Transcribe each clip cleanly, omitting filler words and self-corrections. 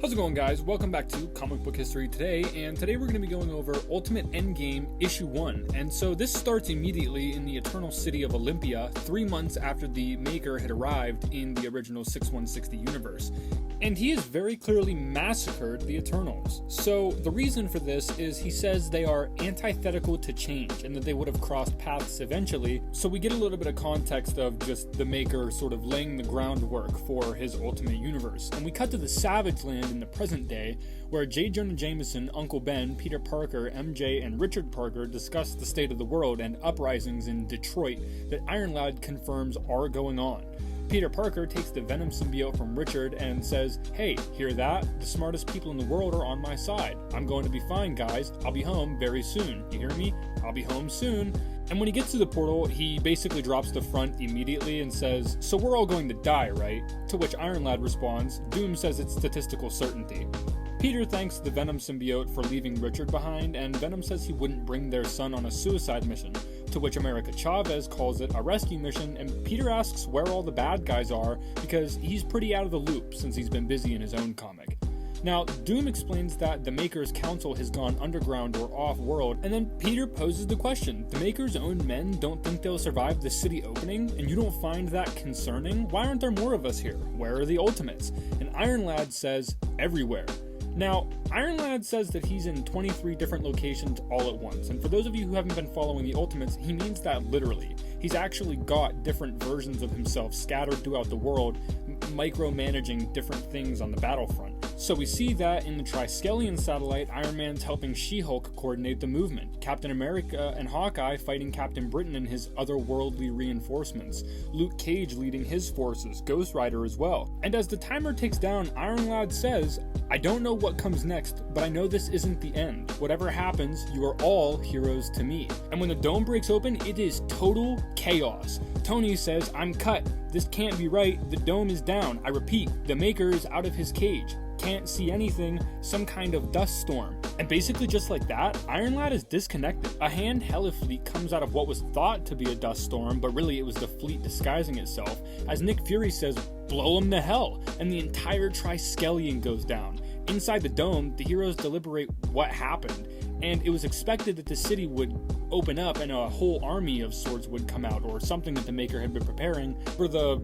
How's it going, guys? Welcome back to Comic Book History today, and today we're going to be going over Ultimate Endgame Issue 1. And so this starts immediately in the Eternal City of Olympia, 3 months after the Maker had arrived in the original 6160 universe. And he has very clearly massacred the Eternals. So the reason for this is he says they are antithetical to change, and that they would have crossed paths eventually. So we get a little bit of context of just the Maker sort of laying the groundwork for his Ultimate Universe. And we cut to the Savage Land in the present day, where J. Jonah Jameson, Uncle Ben, Peter Parker, MJ, and Richard Parker discuss the state of the world and uprisings in Detroit that Iron Lad confirms are going on. Peter Parker takes the Venom symbiote from Richard and says, "Hey, hear that? The smartest people in the world are on my side. I'm going to be fine, guys. I'll be home very soon. You hear me? I'll be home soon." And when he gets to the portal, he basically drops the front immediately and says, "So we're all going to die, right?" To which Iron Lad responds, "Doom says it's statistical certainty." Peter thanks the Venom symbiote for leaving Richard behind, and Venom says he wouldn't bring their son on a suicide mission, to which America Chavez calls it a rescue mission, and Peter asks where all the bad guys are because he's pretty out of the loop since he's been busy in his own comic. Now, Doom explains that the Maker's council has gone underground or off-world, and then Peter poses the question, the Maker's own men don't think they'll survive the city opening, and you don't find that concerning? Why aren't there more of us here? Where are the Ultimates? And Iron Lad says, everywhere. Now, Iron Lad says that he's in 23 different locations all at once, and for those of you who haven't been following the Ultimates, he means that literally. He's actually got different versions of himself scattered throughout the world, micromanaging different things on the battlefront. So we see that in the Triskelion satellite, Iron Man's helping She-Hulk coordinate the movement, Captain America and Hawkeye fighting Captain Britain and his otherworldly reinforcements, Luke Cage leading his forces, Ghost Rider as well. And as the timer ticks down, Iron Lad says, "I don't know what comes next, but I know this isn't the end. Whatever happens, you are all heroes to me." And when the dome breaks open, it is total chaos. Tony says, "I'm cut. This can't be right. The dome is down. I repeat, the Maker is out of his cage. Can't see anything, some kind of dust storm." And basically just like that, Iron Lad is disconnected. A hand Hellfleet comes out of what was thought to be a dust storm, but really it was the fleet disguising itself, as Nick Fury says, "Blow him to hell," and the entire Triskelion goes down. Inside the dome, the heroes deliberate what happened, and it was expected that the city would open up and a whole army of sorts would come out, or something that the Maker had been preparing for the,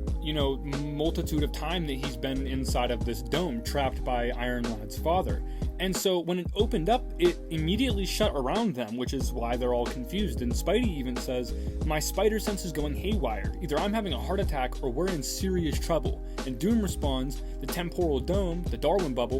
multitude of time that he's been inside of this dome, trapped by Iron Lad's father. And so when it opened up, it immediately shut around them, which is why they're all confused. And Spidey even says, "My spider sense is going haywire. Either I'm having a heart attack or we're in serious trouble." And Doom responds, "The temporal dome, the Darwin bubble,